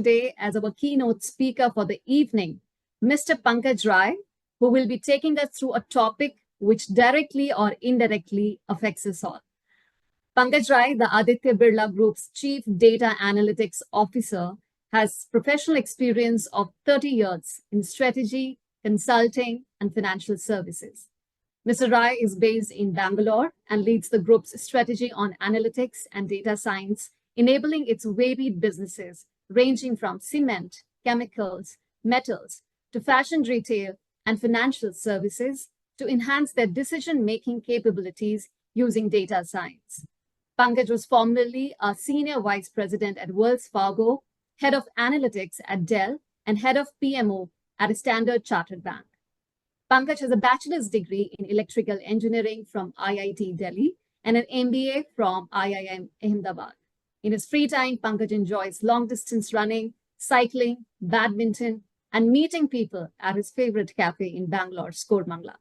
today as our keynote speaker for the evening, Mr. Pankaj Rai, who will be taking us through a topic which directly or indirectly affects us all. Pankaj Rai, the Aditya Birla Group's Chief Data Analytics Officer, has professional experience of 30 years in strategy, consulting, and financial services. Mr. Rai is based in Bangalore and leads the group's strategy on analytics and data science, enabling its varied businesses ranging from cement, chemicals, metals, to fashion retail and financial services to enhance their decision-making capabilities using data science. Pankaj was formerly a Senior Vice President at Wells Fargo, Head of Analytics at Dell, and Head of PMO at a Standard Chartered Bank. Pankaj has a bachelor's degree in electrical engineering from IIT Delhi and an MBA from IIM Ahmedabad. In his free time, Pankaj enjoys long-distance running, cycling, badminton, and meeting people at his favorite cafe in Bangalore, Skormangla.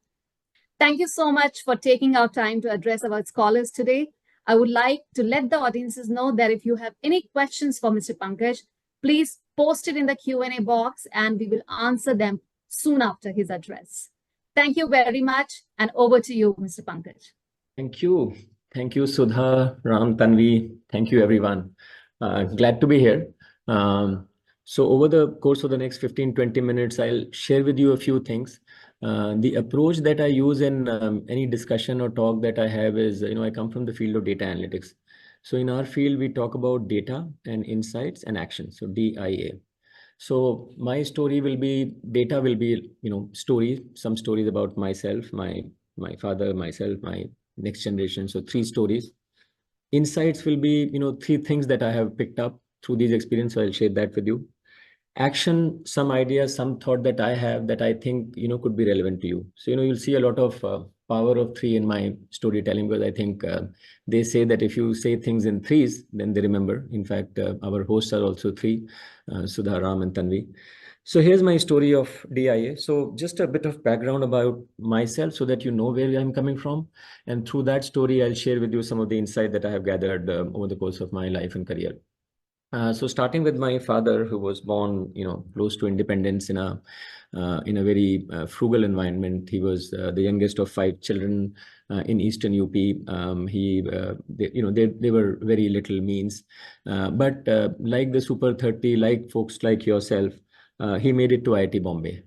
Thank you so much for taking our time to address our scholars today. I would like to let the audiences know that if you have any questions for Mr. Pankaj, please post it in the Q&A box and we will answer them soon after his address. Thank you very much, and over to you, Mr. Pankaj. Thank you. Thank you, Sudha, Ram, Tanvi. Thank you, everyone. Glad to be here. So over the course of the next 15-20 minutes, I'll share with you a few things. The approach that I use in any discussion or talk that I have is, I come from the field of data analytics. So in our field, we talk about data and insights and action. So DIA. So my story will be, data will be, stories, some stories about myself, my father, myself, my next generation. So 3 stories. Insights will be, 3 things that I have picked up through these experiences. So I'll share that with you. Action, some ideas, some thought that I have that I think, could be relevant to you. So, you'll see a lot of power of 3 in my storytelling, because I think they say that if you say things in 3s, then they remember. In fact, our hosts are also 3, Sudha, Ram, and Tanvi. So here's my story of DIA. So just a bit of background about myself so that you know where I'm coming from. And through that story, I'll share with you some of the insight that I have gathered over the course of my life and career. So starting with my father, who was born, close to independence in a very frugal environment. He was the youngest of 5 children in Eastern UP. They were very little means, but like the Super 30, like folks like yourself, he made it to IIT Bombay.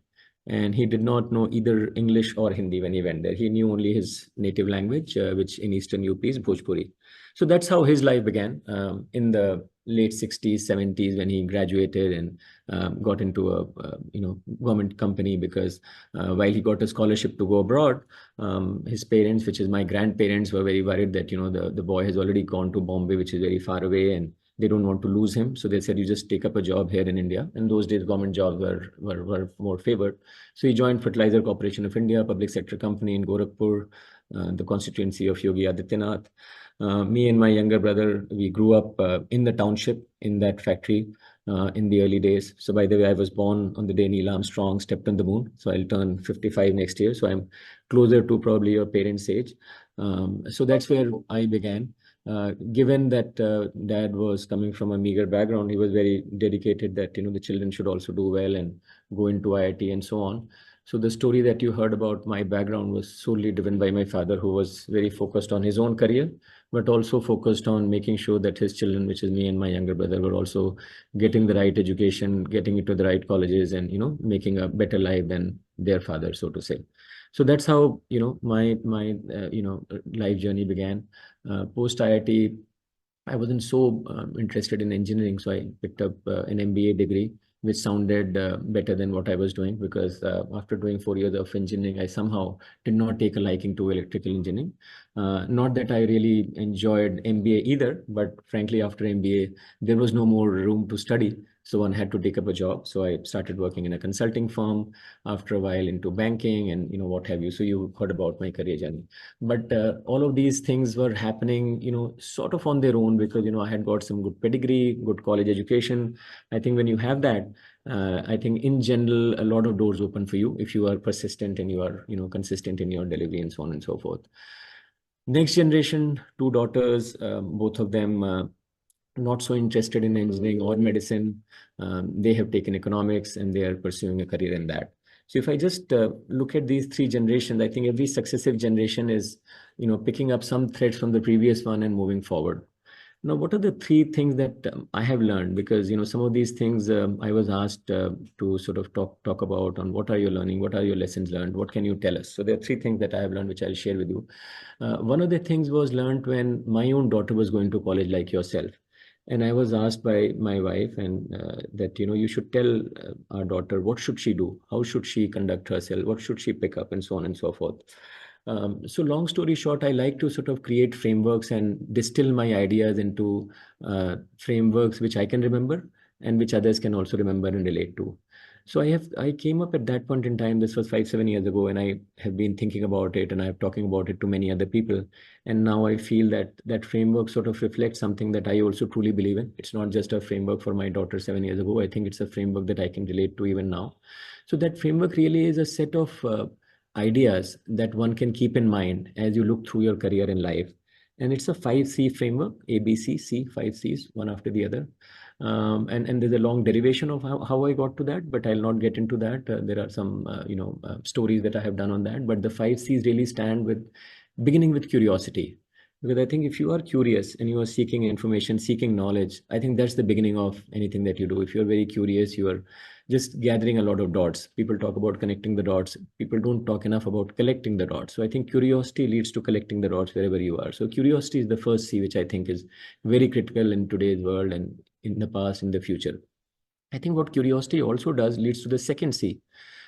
And he did not know either English or Hindi when he went there. He knew only his native language, which in Eastern UP is Bhojpuri. So that's how his life began in the late 60s, 70s, when he graduated and got into a government company, because while he got a scholarship to go abroad, his parents, which is my grandparents, were very worried that the boy has already gone to Bombay, which is very far away, and they don't want to lose him. So they said, you just take up a job here in India. And those days, government jobs were more favored. So he joined Fertilizer Corporation of India, public sector company in Gorakhpur, the constituency of Yogi Adityanath. Me and my younger brother, we grew up in the township in that factory in the early days. So by the way, I was born on the day Neil Armstrong stepped on the moon. So I'll turn 55 next year. So I'm closer to probably your parents' age. So that's where I began. Given that dad was coming from a meager background, he was very dedicated that, the children should also do well and go into IIT and so on. So the story that you heard about my background was solely driven by my father, who was very focused on his own career, but also focused on making sure that his children, which is me and my younger brother, were also getting the right education, getting into the right colleges, and, making a better life than their father, so to say. So that's how, my life journey began. Post IIT, I wasn't so interested in engineering, so I picked up an MBA degree, which sounded better than what I was doing, because after doing 4 years of engineering, I somehow did not take a liking to electrical engineering. Not that I really enjoyed MBA either, but frankly, after MBA, there was no more room to study. So one had to take up a job. So I started working in a consulting firm, after a while into banking and, what have you. So you heard about my career journey. But all of these things were happening, sort of on their own, because, I had got some good pedigree, good college education. I think when you have that, I think in general, a lot of doors open for you if you are persistent and you are, consistent in your delivery and so on and so forth. Next generation, 2 daughters, both of them not so interested in engineering or medicine. They have taken economics and they are pursuing a career in that. So if I just look at these three generations, I think every successive generation is, picking up some threads from the previous one and moving forward. Now, what are the three things that I have learned? Because some of these things I was asked to sort of talk about on what are you learning, what are your lessons learned, what can you tell us? So there are three things that I have learned, which I'll share with you. One of the things was learned when my own daughter was going to college, like yourself. And I was asked by my wife and that, you should tell our daughter, what should she do? How should she conduct herself? What should she pick up? And so on and so forth. So long story short, I like to sort of create frameworks and distill my ideas into frameworks which I can remember and which others can also remember and relate to. So I came up at that point in time, this was 5-7 years ago, and I have been thinking about it and I'm talking about it to many other people. And now I feel that that framework sort of reflects something that I also truly believe in. It's not just a framework for my daughter 7 years ago. I think it's a framework that I can relate to even now. So that framework really is a set of ideas that one can keep in mind as you look through your career in life. And it's a 5C framework, A, B, C, C, 5Cs, one after the other. And there's a long derivation of how I got to that, but I'll not get into that. There are some, stories that I have done on that. But the 5Cs really stand with beginning with curiosity. Because I think if you are curious and you are seeking information, seeking knowledge, I think that's the beginning of anything that you do. If you're very curious, you are just gathering a lot of dots. People talk about connecting the dots. People don't talk enough about collecting the dots. So I think curiosity leads to collecting the dots wherever you are. So curiosity is the first C, which I think is very critical in today's world and in the past, in the future. I think what curiosity also does leads to the second C.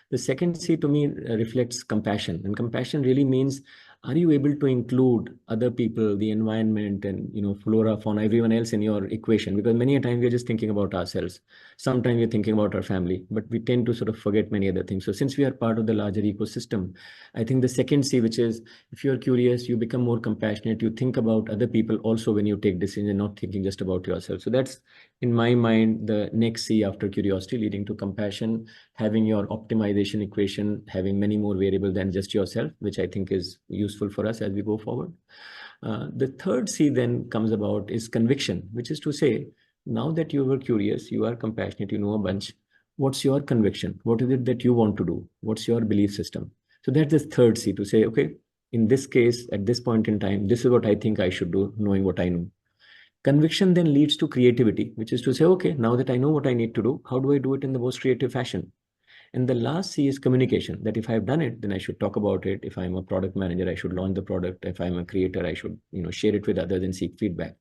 The second C to me reflects compassion. And compassion really means, are you able to include other people, the environment, and flora, fauna, everyone else in your equation? Because many a time we're just thinking about ourselves. Sometimes we're thinking about our family, but we tend to sort of forget many other things. So since we are part of the larger ecosystem, I think the second C, which is if you're curious, you become more compassionate, you think about other people also when you take decisions, not thinking just about yourself. So that's, in my mind, the next C after curiosity, leading to compassion, having your optimization equation, having many more variables than just yourself, which I think is useful for us as we go forward. The third C then comes about is conviction, which is to say, now that you were curious, you are compassionate, you know a bunch, what's your conviction? What is it that you want to do? What's your belief system? So that's the third C, to say, okay, in this case, at this point in time, this is what I think I should do, knowing what I know. Conviction then leads to creativity, which is to say, okay, now that I know what I need to do, how do I do it in the most creative fashion? And the last C is communication, that if I've done it, then I should talk about it. If I'm a product manager, I should launch the product. If I'm a creator, I should, share it with others and seek feedback.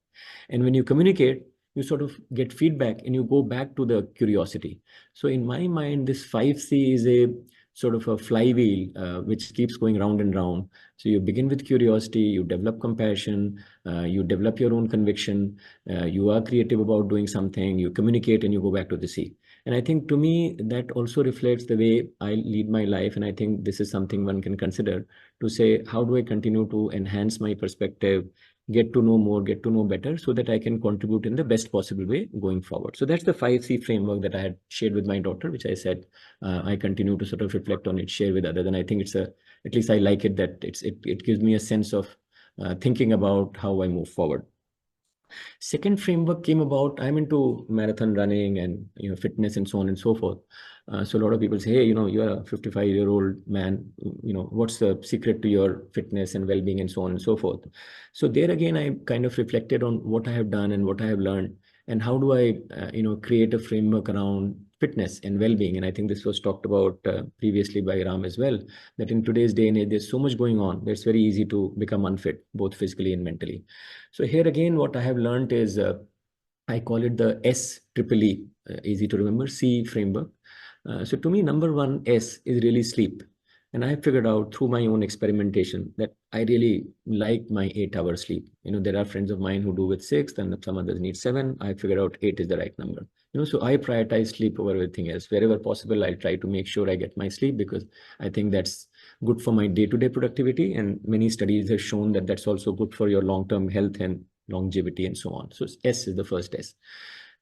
And when you communicate, you sort of get feedback and you go back to the curiosity. So in my mind, this 5C is a sort of a flywheel which keeps going round and round. So you begin with curiosity, you develop compassion, you develop your own conviction, you are creative about doing something, you communicate, and you go back to the C. And I think to me, that also reflects the way I lead my life. And I think this is something one can consider to say, how do I continue to enhance my perspective, get to know more, get to know better, so that I can contribute in the best possible way going forward. So that's the 5C framework that I had shared with my daughter, which I said I continue to sort of reflect on it, share with others. And I think it's at least I like it, that it gives me a sense of thinking about how I move forward. Second framework came about, I'm into marathon running and fitness and so on and so forth. So a lot of people say, hey, you're a 55-year-old man, what's the secret to your fitness and well-being and so on and so forth. So there again, I kind of reflected on what I have done and what I have learned, and how do I create a framework around fitness and well-being. And I think this was talked about previously by Ram as well, that in today's day and age, there's so much going on that it's very easy to become unfit, both physically and mentally. So here again, what I have learned is I call it the S triple E, easy to remember, C framework. So to me, number one, S, is really sleep. And I figured out through my own experimentation that I really like my 8 hour sleep. There are friends of mine who do with 6, and some others need 7. I figured out 8 is the right number. So I prioritize sleep over everything else. Wherever possible, I try to make sure I get my sleep, because I think that's good for my day-to-day productivity. And many studies have shown that that's also good for your long-term health and longevity and so on. So S is the first S.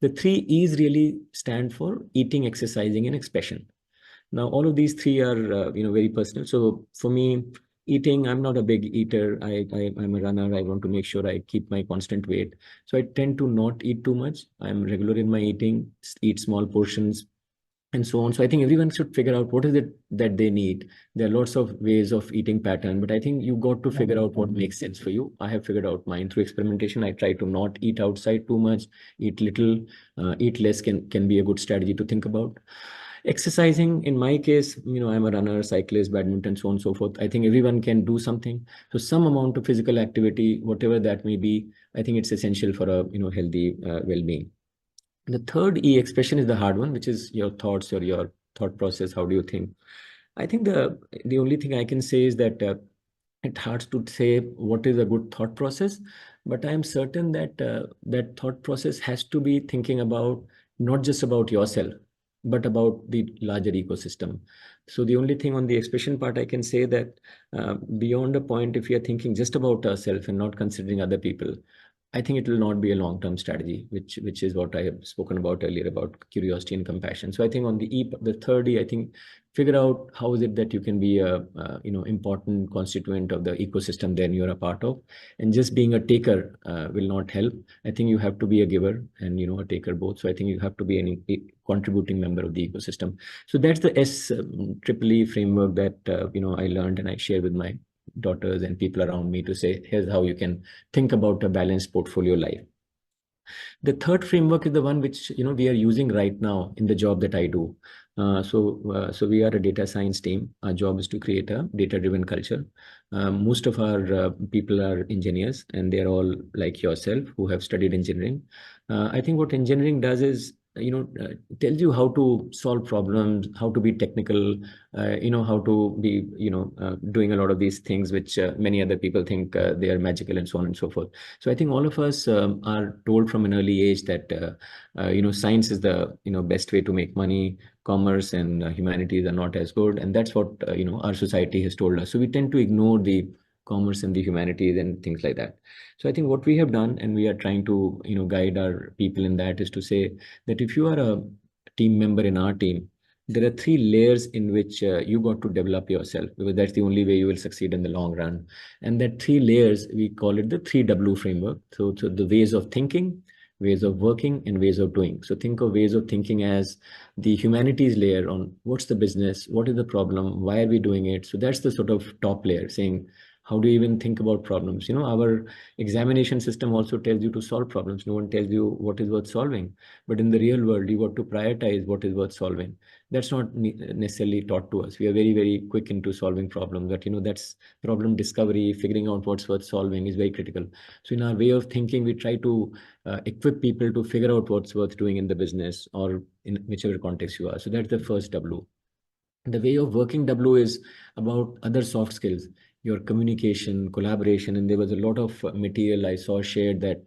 The 3 E's really stand for eating, exercising, and expression. Now, all of these three are, very personal. So for me, Eating, I'm not a big eater. I'm a runner. I want to make sure I keep my constant weight. So I tend to not eat too much. I'm regular in my eating, eat small portions, and so on. So I think everyone should figure out what is it that they need. There are lots of ways of eating pattern, but I think you got to figure out what makes sense for you. I have figured out mine through experimentation. I try to not eat outside too much, eat little, eat less can be a good strategy to think about. Exercising, in my case, I'm a runner, cyclist, badminton, so on and so forth. I think everyone can do something. So some amount of physical activity, whatever that may be, I think it's essential for a healthy well-being. The third E expression is the hard one, which is your thoughts or your thought process. How do you think? I think the only thing I can say is that it's hard to say what is a good thought process, but I am certain that that thought process has to be thinking about not just about yourself, but about the larger ecosystem. So the only thing on the expression part I can say that beyond a point, if we are thinking just about ourselves and not considering other people, I think it will not be a long-term strategy, which is what I have spoken about earlier about curiosity and compassion. So I think on the third E, I think figure out how is it that you can be a, important constituent of the ecosystem then you're a part of, and just being a taker will not help. I think you have to be a giver and a taker both. So I think you have to be a contributing member of the ecosystem. So that's the S triple E framework that I learned and I share with my daughters and people around me to say, here's how you can think about a balanced portfolio life. The third framework is the one which we are using right now in the job that I do. So we are a data science team. Our job is to create a data-driven culture. Most of our people are engineers, and they're all like yourself who have studied engineering. I think what engineering does is tells you how to solve problems, how to be technical, how to be doing a lot of these things which many other people think they are magical and so on and so forth. So I think all of us are told from an early age that science is the best way to make money. Commerce and humanities are not as good, and that's what our society has told us. So we tend to ignore the commerce and the humanities and things like that. So I think what we have done, and we are trying to guide our people in that, is to say that if you are a team member in our team, there are three layers in which you got to develop yourself, because that's the only way you will succeed in the long run. And that three layers, we call it the 3W framework. So the ways of thinking, ways of working, and ways of doing. So think of ways of thinking as the humanities layer on what's the business, what is the problem, why are we doing it. So that's the sort of top layer, saying how do you even think about problems. Our examination system also tells you to solve problems. No one tells you what is worth solving, but in the real world you got to prioritize what is worth solving. That's not necessarily taught to us. We are very, very quick into solving problems, but that's problem discovery, figuring out what's worth solving is very critical. So in our way of thinking, we try to equip people to figure out what's worth doing in the business or in whichever context you are. So that's the first W. The way of working W is about other soft skills, your communication, collaboration, and there was a lot of material I saw shared that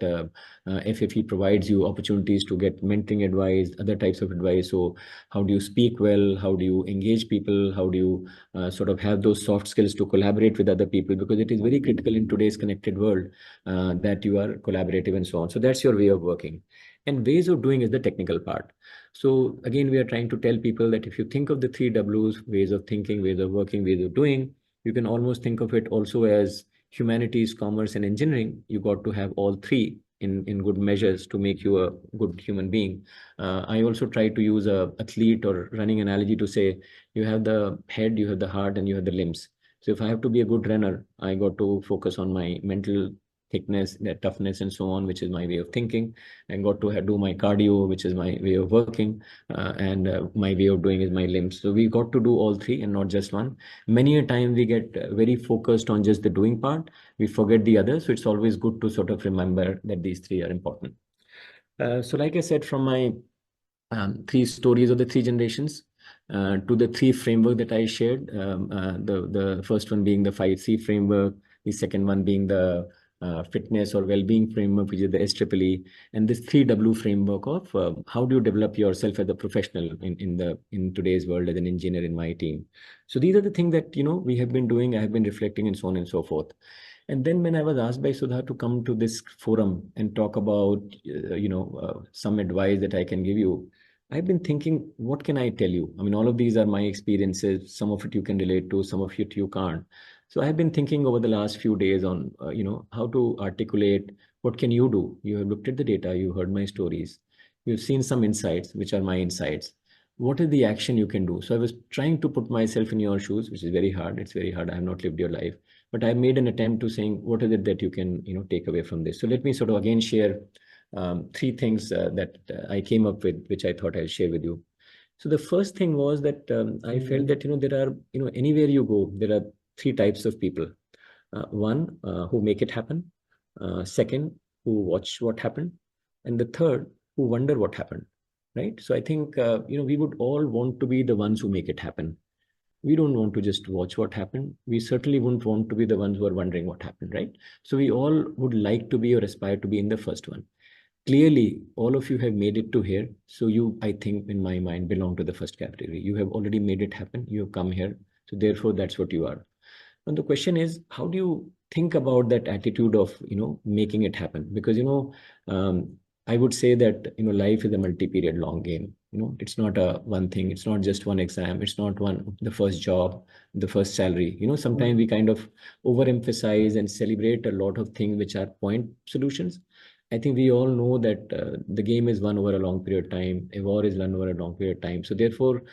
FFE provides you opportunities to get mentoring advice, other types of advice. So how do you speak well? How do you engage people? How do you sort of have those soft skills to collaborate with other people? Because it is very critical in today's connected world that you are collaborative and so on. So that's your way of working. And ways of doing is the technical part. So again, we are trying to tell people that if you think of the three Ws, ways of thinking, ways of working, ways of doing, you can almost think of it also as humanities, commerce, and engineering. You got to have all three in good measures to make you a good human being. I also try to use a athlete or running analogy to say you have the head, you have the heart, and you have the limbs. So if I have to be a good runner, I got to focus on my mental thickness, that toughness, and so on, which is my way of thinking. And got to do my cardio, which is my way of working, and my way of doing is my limbs. So we got to do all three and not just one. Many a time we get very focused on just the doing part, we forget the other. So it's always good to sort of remember that these three are important. So like I said, from my three stories of the three generations to the three framework that I shared, the first one being the 5C framework, the second one being the fitness or well-being framework, which is the SEEE, and this 3W framework of how do you develop yourself as a professional in today's world as an engineer in my team. So these are the things that we have been doing. I have been reflecting and so on and so forth. And then when I was asked by Sudha to come to this forum and talk about some advice that I can give you, I've been thinking, what can I tell you? I mean, all of these are my experiences. Some of it you can relate to, some of it you can't. So I have been thinking over the last few days on, how to articulate what can you do. You have looked at the data, you heard my stories, you've seen some insights, which are my insights. What is the action you can do? So I was trying to put myself in your shoes, which is very hard. It's very hard. I have not lived your life, but I made an attempt to saying, what is it that you can, take away from this? So let me sort of again share three things that I came up with, which I thought I'll share with you. So the first thing was that I felt that, there are, anywhere you go, there are three types of people. One, who make it happen. Second, who watch what happened. And the third, who wonder what happened. Right. So I think, we would all want to be the ones who make it happen. We don't want to just watch what happened. We certainly wouldn't want to be the ones who are wondering what happened. Right. So we all would like to be or aspire to be in the first one. Clearly, all of you have made it to here. So you, I think, in my mind, belong to the first category. You have already made it happen. You have come here. So therefore, that's what you are. And the question is, how do you think about that attitude of, making it happen? Because, I would say that, life is a multi-period long game. It's not a one thing. It's not just one exam. It's not the first job, the first salary. Sometimes we kind of overemphasize and celebrate a lot of things which are point solutions. I think we all know that the game is won over a long period of time. A war is won over a long period of time. So therefore,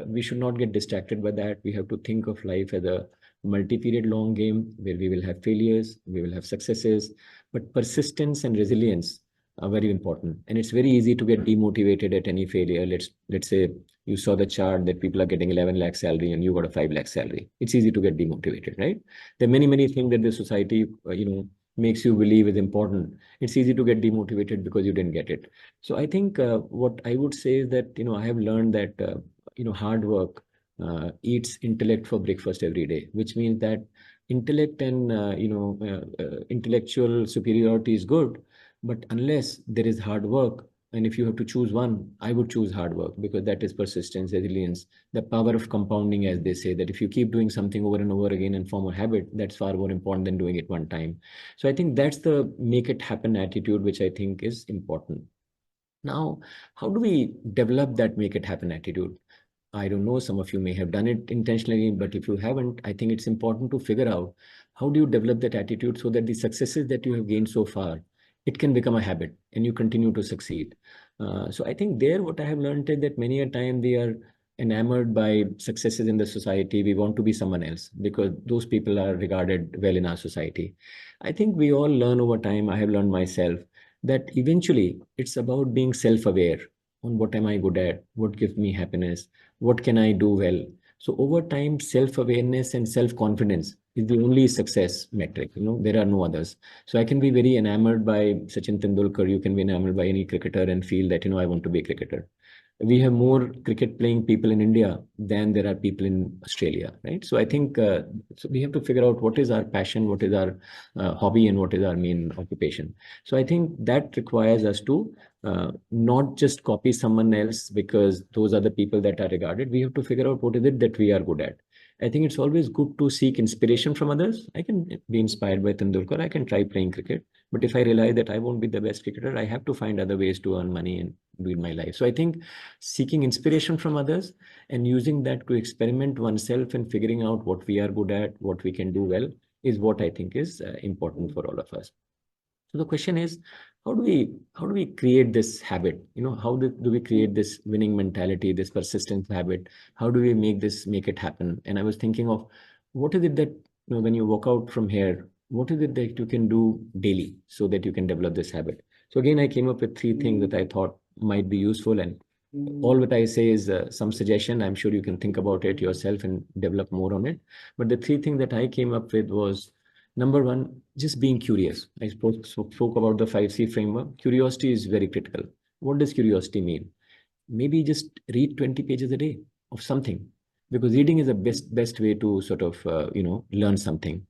we should not get distracted by that. We have to think of life as a multi-period long game where we will have failures, we will have successes, but persistence and resilience are very important. And it's very easy to get demotivated at any failure. Let's say you saw the chart that people are getting 11 lakh salary and you got a 5 lakh salary. It's easy to get demotivated, right? There are many things that the society, makes you believe is important. It's easy to get demotivated because you didn't get it. So I think what I would say is that, I have learned that, hard work eats intellect for breakfast every day, which means that intellect and, intellectual superiority is good, but unless there is hard work, and if you have to choose one, I would choose hard work because that is persistence, resilience, the power of compounding, as they say, that if you keep doing something over and over again and form a habit, that's far more important than doing it one time. So I think that's the make it happen attitude, which I think is important. Now, how do we develop that make it happen attitude? I don't know, some of you may have done it intentionally, but if you haven't, I think it's important to figure out how do you develop that attitude so that the successes that you have gained so far, it can become a habit and you continue to succeed. So I think there what I have learned is that many a time we are enamored by successes in the society. We want to be someone else because those people are regarded well in our society. I think we all learn over time. I have learned myself that eventually it's about being self-aware on what am I good at, what gives me happiness, what can I do well. So over time, self-awareness and self-confidence is the only success metric. There are no others. So I can be very enamored by Sachin Tendulkar. You can be enamored by any cricketer and feel that, I want to be a cricketer. We have more cricket playing people in India than there are people in Australia, right? So I think so we have to figure out what is our passion, what is our hobby, and what is our main occupation. So I think that requires us to not just copy someone else because those are the people that are regarded. We have to figure out what is it that we are good at. I think it's always good to seek inspiration from others. I can be inspired by Tendulkar. I can try playing cricket. But if I realize that I won't be the best cricketer, I have to find other ways to earn money and do in my life. So I think seeking inspiration from others and using that to experiment oneself and figuring out what we are good at, what we can do well, is what I think is important for all of us. So the question is, how do we create this habit? How do we create this winning mentality, this persistence habit? How do we make it happen? And I was thinking of what is it that, when you walk out from here, what is it that you can do daily so that you can develop this habit? So again, I came up with three things that I thought might be useful, and all what I say is some suggestion. I'm sure you can think about it yourself and develop more on it. But the three things that I came up with was, number one, just being curious. I spoke about the 5C framework. Curiosity is very critical. What does curiosity mean? Maybe just read 20 pages a day of something, because reading is the best way to sort of, learn something.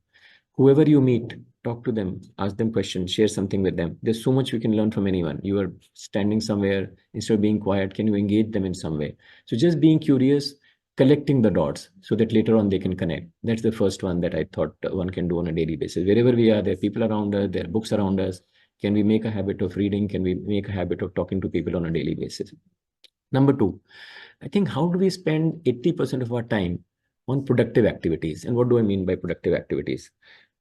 Whoever you meet, talk to them, ask them questions, share something with them. There's so much we can learn from anyone. You are standing somewhere, instead of being quiet, can you engage them in some way? So just being curious, collecting the dots so that later on they can connect. That's the first one that I thought one can do on a daily basis. Wherever we are, there are people around us, there are books around us. Can we make a habit of reading? Can we make a habit of talking to people on a daily basis? Number two, I think, how do we spend 80% of our time on productive activities. And what do I mean by productive activities?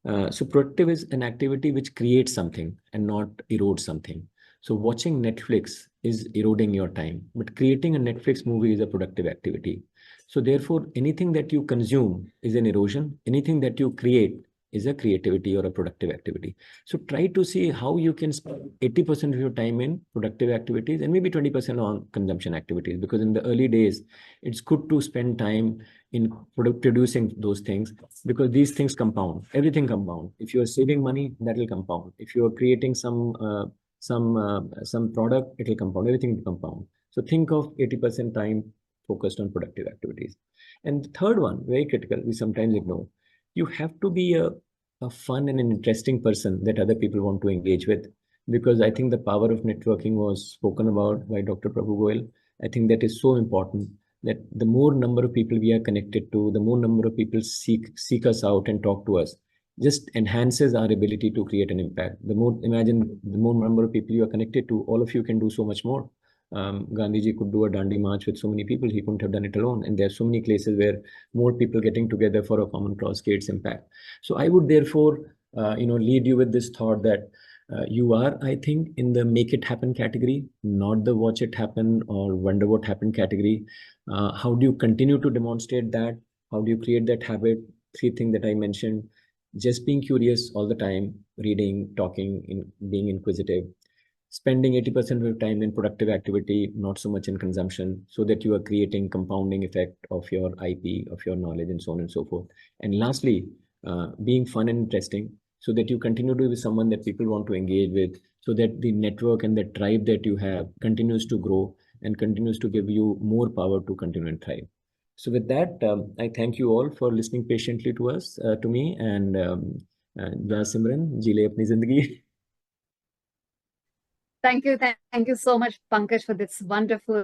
So productive is an activity which creates something and not erodes something. So watching Netflix is eroding your time, but creating a Netflix movie is a productive activity. So therefore, anything that you consume is an erosion. Anything that you create is a creativity or a productive activity. So try to see how you can spend 80% of your time in productive activities and maybe 20% on consumption activities. Because in the early days, it's good to spend time in producing those things, because these things compound. Everything compound. If you are saving money, that will compound. If you are creating some product, it will compound. Everything will compound. So think of 80% time focused on productive activities. And the third one, very critical, we sometimes ignore. You have to be a fun and an interesting person that other people want to engage with. Because I think the power of networking was spoken about by Dr. Prabhu Goyal. I think that is so important, that the more number of people we are connected to, the more number of people seek us out and talk to us, just enhances our ability to create an impact. The more, imagine, the more number of people you are connected to, all of you can do so much more. Gandhiji could do a Dandi march with so many people, he couldn't have done it alone. And there are so many places where more people getting together for a common cause creates impact. So I would therefore, lead you with this thought that you are, I think, in the make it happen category, not the watch it happen or wonder what happened category. How do you continue to demonstrate that? How do you create that habit? Three things that I mentioned: just being curious all the time, reading, talking, being inquisitive, spending 80% of your time in productive activity, not so much in consumption, so that you are creating compounding effect of your IP, of your knowledge, and so on and so forth. And lastly, being fun and interesting, so that you continue to be someone that people want to engage with, so that the network and the tribe that you have continues to grow and continues to give you more power to continue and thrive. So with that, I thank you all for listening patiently to us, to me, and Simran, जी ले अपनी जिंदगी. Thank you. Thank you so much, Pankaj, for this wonderful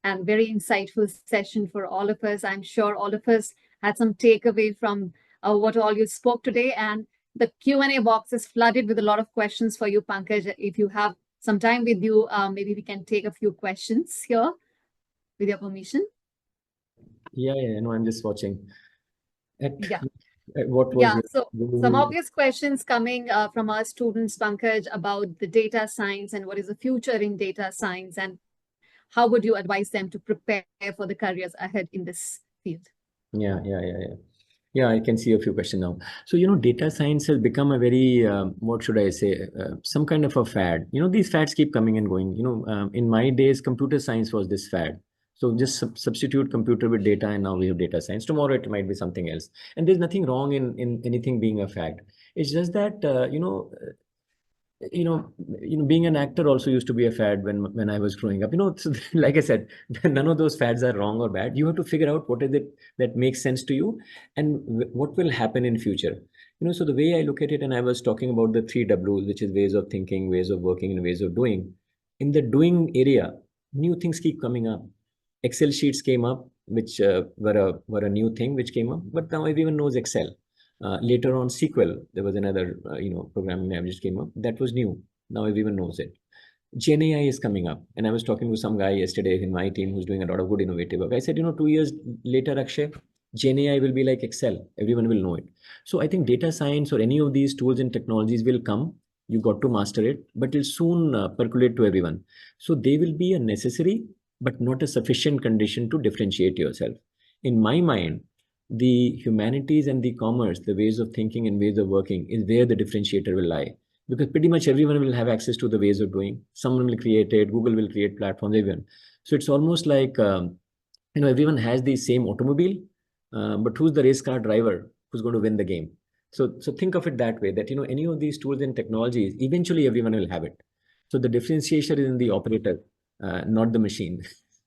and very insightful session for all of us. I'm sure all of us had some takeaway from what all you spoke today. And the Q&A box is flooded with a lot of questions for you, Pankaj. If you have some time with you, maybe we can take a few questions here with your permission. Yeah, no, I'm just watching. Yeah. What was Yeah, it? so some obvious questions coming from our students, Pankaj, about the data science and what is the future in data science, and how would you advise them to prepare for the careers ahead in this field? Yeah. Yeah, I can see a few questions now. So, data science has become a very, what should I say, some kind of a fad. These fads keep coming and going. In my days, computer science was this fad. So just substitute computer with data, and now we have data science. Tomorrow it might be something else. And there's nothing wrong in anything being a fad. It's just that, being an actor also used to be a fad when I was growing up. So like I said, none of those fads are wrong or bad. You have to figure out what is it that makes sense to you, and what will happen in future. So the way I look at it, and I was talking about the 3 Ws, which is ways of thinking, ways of working, and ways of doing. In the doing area, new things keep coming up. Excel sheets came up, which were a new thing which came up, but now everyone knows Excel. Later on, SQL, there was another programming language came up that was new. Now everyone knows it. Gen AI is coming up, and I was talking to some guy yesterday in my team who's doing a lot of good innovative work. I said, 2 years later, Akshay, Gen AI will be like Excel. Everyone will know it. So I think data science or any of these tools and technologies will come. You got to master it, but it'll soon percolate to everyone. So they will be a necessary, but not a sufficient condition to differentiate yourself. In my mind, the humanities and the commerce, the ways of thinking and ways of working, is where the differentiator will lie. Because pretty much everyone will have access to the ways of doing. Someone will create it, Google will create platforms, everyone. So it's almost like, everyone has the same automobile, but who's the race car driver who's going to win the game? So think of it that way, that, any of these tools and technologies, eventually everyone will have it. So the differentiation is in the operator, not the machine.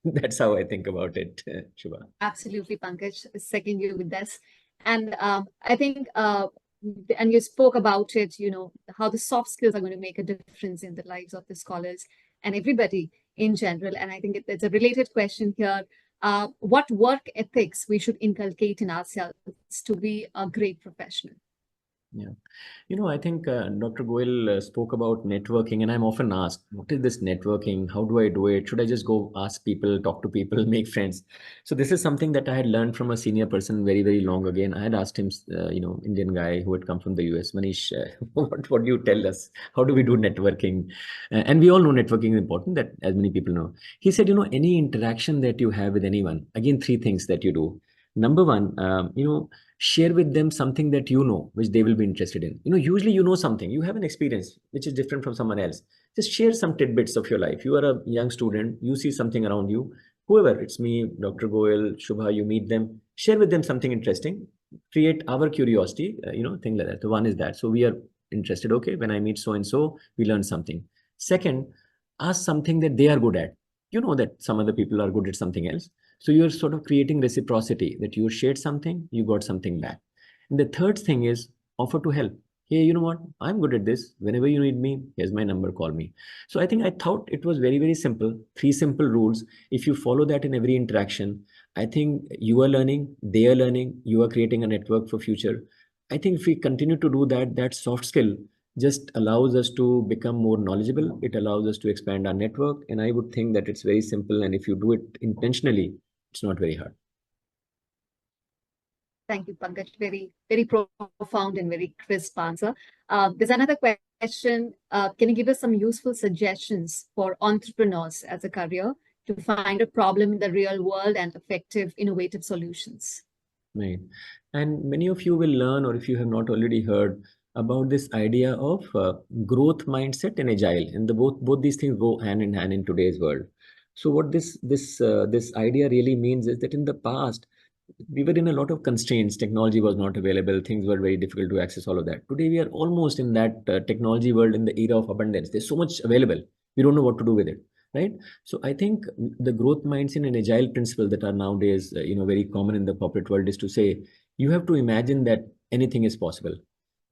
That's how I think about it, Shubha. Absolutely, Pankaj. Second you with this. And I think, and you spoke about it, how the soft skills are going to make a difference in the lives of the scholars and everybody in general. And I think it's a related question here. What work ethics we should inculcate in ourselves to be a great professional? Yeah. I think Dr. Goyal spoke about networking, and I'm often asked, what is this networking? How do I do it? Should I just go ask people, talk to people, make friends? So this is something that I had learned from a senior person very, very long again. I had asked him, Indian guy who had come from the US, Manish, what do you tell us? How do we do networking? And we all know networking is important, that as many people know. He said, any interaction that you have with anyone, again, three things that you do. Number one, share with them something that which they will be interested in. Usually something, you have an experience which is different from someone else. Just share some tidbits of your life. You are a young student, you see something around you, whoever, it's me, Dr. Goel, Shubha, you meet them, share with them something interesting, create our curiosity, thing like that. So one is that, so we are interested, okay, when I meet so and so, we learn something. Second, ask something that they are good at. That some other people are good at something else, so you're sort of creating reciprocity, that you shared something, you got something back. And the third thing is offer to help. Hey, you know what? I'm good at this. Whenever you need me, here's my number, call me. So I thought it was very, very simple. Three simple rules. If you follow that in every interaction, I think you are learning, they are learning, you are creating a network for future. I think if we continue to do that, that soft skill just allows us to become more knowledgeable. It allows us to expand our network. And I would think that it's very simple. And if you do it intentionally, it's not very hard. Thank you, Pankaj. Very, very profound and very crisp answer. There's another question. Can you give us some useful suggestions for entrepreneurs as a career to find a problem in the real world and effective, innovative solutions? Right. And many of you will learn, or if you have not already heard, about this idea of growth mindset and agile. And both these things go hand in hand in today's world. So what this idea really means is that in the past, we were in a lot of constraints. Technology was not available. Things were very difficult to access all of that. Today, we are almost in that technology world, in the era of abundance. There's so much available. We don't know what to do with it, right? So I think the growth mindset and agile principle that are nowadays, very common in the corporate world is to say, you have to imagine that anything is possible.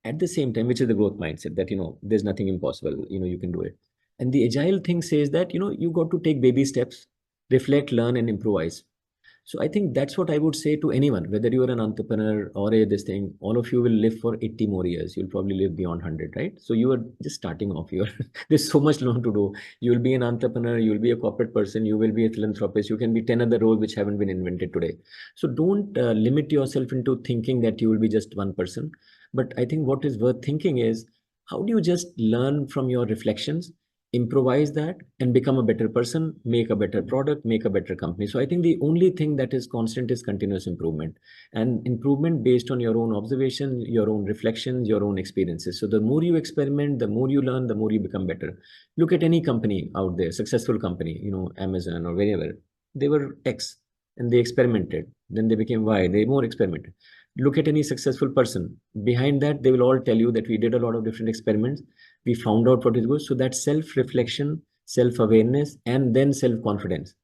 At the same time, which is the growth mindset, that, there's nothing impossible, you can do it. And the agile thing says that, you got to take baby steps, reflect, learn, and improvise. So I think that's what I would say to anyone, whether you are an entrepreneur or this thing, all of you will live for 80 more years. You'll probably live beyond 100, right? So you are just starting off. There's so much long to do. You'll be an entrepreneur, you'll be a corporate person, you will be a philanthropist, you can be 10 other roles which haven't been invented today. So don't limit yourself into thinking that you will be just one person. But I think what is worth thinking is, how do you just learn from your reflections, improvise that, and become a better person, make a better product, make a better company. So I think the only thing that is constant is continuous improvement, and improvement based on your own observation, your own reflections, your own experiences. So the more you experiment, the more you learn, the more you become better. Look at any company out there, successful company, Amazon or wherever. They were X and they experimented, then they became Y, they more experimented. Look at any successful person, behind that they will all tell you that we did a lot of different experiments, we found out what is good. So that self-reflection, self-awareness, and then self-confidence,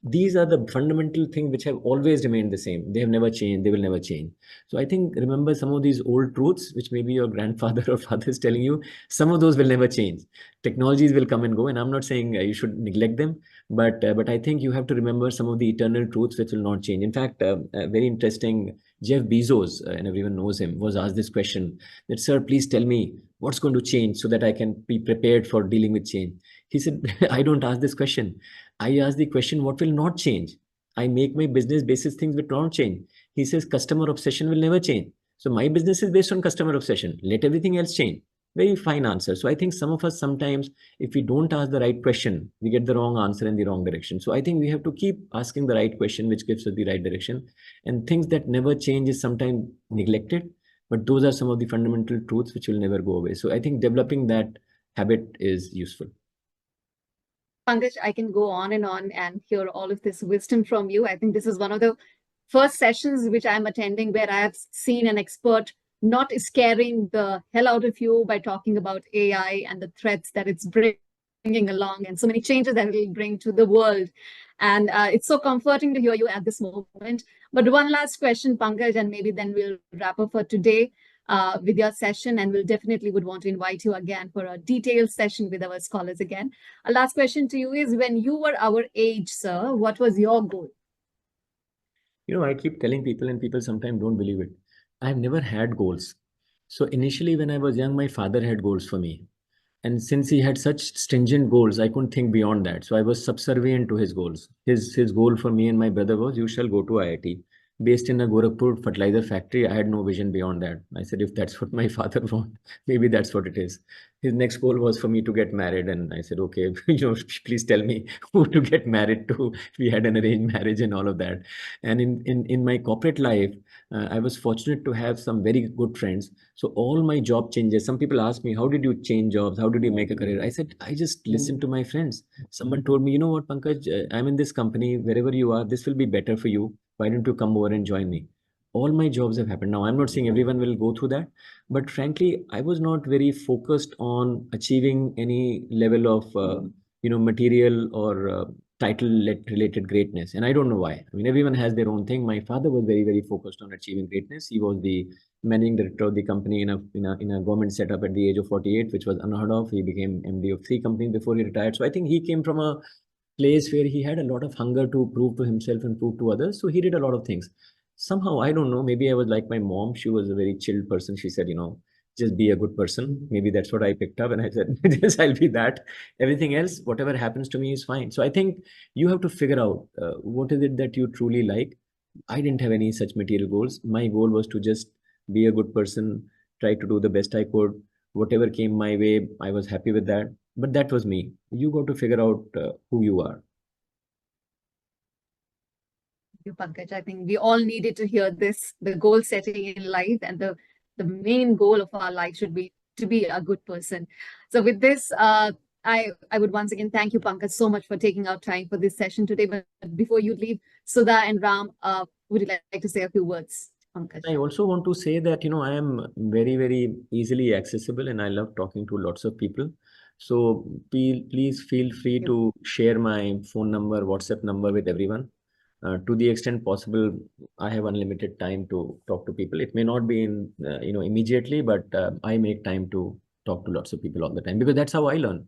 these are the fundamental things which have always remained the same. They have never changed, they will never change. So I think, remember some of these old truths which maybe your grandfather or father is telling you, some of those will never change. Technologies will come and go, and I'm not saying you should neglect them, but I think you have to remember some of the eternal truths which will not change. In fact, very interesting, Jeff Bezos, and everyone knows him, was asked this question, that, sir, please tell me what's going to change so that I can be prepared for dealing with change. He said, I don't ask this question. I ask the question, what will not change? I make my business basis things which will not change. He says, customer obsession will never change. So my business is based on customer obsession. Let everything else change. Very fine answer. So I think some of us sometimes, if we don't ask the right question, we get the wrong answer in the wrong direction. So I think we have to keep asking the right question, which gives us the right direction. And things that never change is sometimes neglected. But those are some of the fundamental truths which will never go away. So I think developing that habit is useful. Pankaj, I can go on and hear all of this wisdom from you. I think this is one of the first sessions which I'm attending where I have seen an expert not scaring the hell out of you by talking about AI and the threats that it's bringing along and so many changes that it will bring to the world. And it's so comforting to hear you at this moment. But one last question, Pankaj, and maybe then we'll wrap up for today with your session, and we'll definitely would want to invite you again for a detailed session with our scholars again. A last question to you is, when you were our age, sir, what was your goal? I keep telling people, and people sometimes don't believe it. I've never had goals. So initially, when I was young, my father had goals for me. And since he had such stringent goals, I couldn't think beyond that. So I was subservient to his goals. His goal for me and my brother was, you shall go to IIT. Based in a Gorakhpur fertilizer factory, I had no vision beyond that. I said, if that's what my father wants, maybe that's what it is. His next goal was for me to get married. And I said, okay, please tell me who to get married to. We had an arranged marriage and all of that. And in my corporate life, I was fortunate to have some very good friends. So all my job changes, some people ask me, how did you change jobs? How did you make a career? I said, I just listened to my friends. Someone told me, you know what, Pankaj, I'm in this company, wherever you are, this will be better for you. Why don't you come over and join me? All my jobs have happened. Now, I'm not saying everyone will go through that, but frankly, I was not very focused on achieving any level of, material or title related greatness. And I don't know why. I mean, everyone has their own thing. My father was very, very focused on achieving greatness. He was the managing director of the company in a government setup at the age of 48, which was unheard of. He became MD of 3 companies before he retired. So I think he came from a place where he had a lot of hunger to prove to himself and prove to others. So he did a lot of things. Somehow, I don't know, maybe I was like my mom. She was a very chilled person. She said, just be a good person. Maybe that's what I picked up. And I said, yes, I'll be that. Everything else, whatever happens to me is fine. So I think you have to figure out what is it that you truly like. I didn't have any such material goals. My goal was to just be a good person, try to do the best I could. Whatever came my way, I was happy with that. But that was me. You got to figure out who you are. You, Pankaj. I think we all needed to hear this, the goal setting in life, and the main goal of our life should be to be a good person. So with this, I would once again thank you, Pankaj, so much for taking out time for this session today. But before you leave, Sudha and Ram, would you like to say a few words, Pankaj? I also want to say that, I am very, very easily accessible and I love talking to lots of people. So please feel free to share my phone number, WhatsApp number with everyone. To the extent possible, I have unlimited time to talk to people. It may not be immediately, but I make time to talk to lots of people all the time because that's how I learn.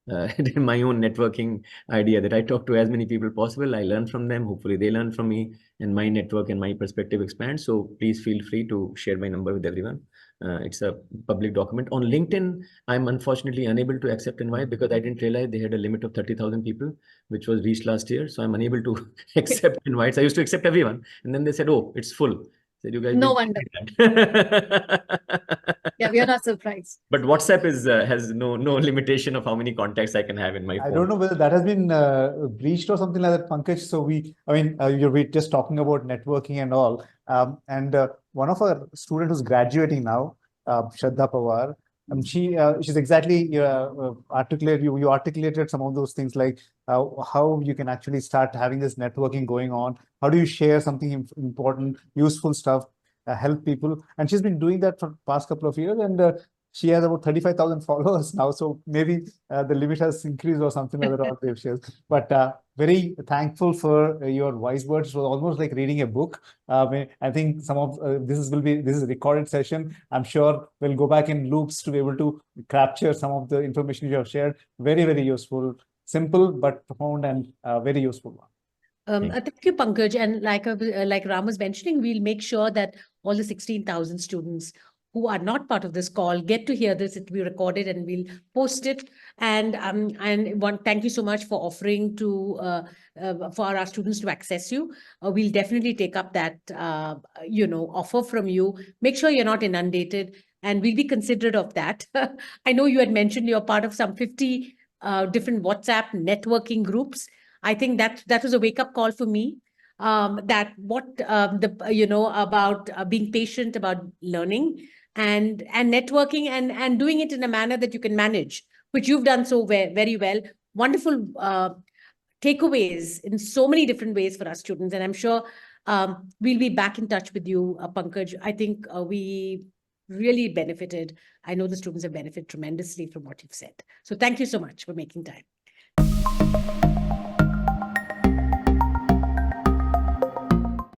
My own networking idea that I talk to as many people possible. I learn from them. Hopefully, they learn from me, and my network and my perspective expands. So please feel free to share my number with everyone. It's a public document. On LinkedIn, I'm unfortunately unable to accept invite because I didn't realize they had a limit of 30,000 people, which was reached last year. So I'm unable to accept invites. I used to accept everyone, and then they said, "Oh, it's full." I said, "You guys No didn't wonder. that." Yeah, we are not surprised. But WhatsApp is has no limitation of how many contacts I can have in my I phone. don't know whether that has been breached or something like that, Pankaj. So we're just talking about networking and all. And one of our students who's graduating now, Shraddha Pawar, she's exactly you articulated some of those things like how you can actually start having this networking going on. How do you share something important, useful stuff, help people? And she's been doing that for past couple of years, and she has about 35,000 followers now. So maybe the limit has increased or something like that. They've shared. But very thankful for your wise words. It was almost like reading a book. I think some of this is a recorded session. I'm sure we'll go back in loops to be able to capture some of the information you have shared. Very, very useful, simple but profound, and very useful one. Thank you, Pankaj. And like Ram was mentioning, we'll make sure that all the 16,000 students who are not part of this call get to hear this. It will be recorded and we'll post it. And thank you so much for offering for our students to access you. We'll definitely take up that offer from you. Make sure you're not inundated, and we'll be considerate of that. I know you had mentioned you're part of some 50 different WhatsApp networking groups. I think that was a wake-up call for me. About being patient, about learning and networking and doing it in a manner that you can manage, which you've done so very well. Wonderful takeaways in so many different ways for our students, and I'm sure we'll be back in touch with you, Pankaj. I think we really benefited. I know the students have benefited tremendously from what you've said. So thank you so much for making time.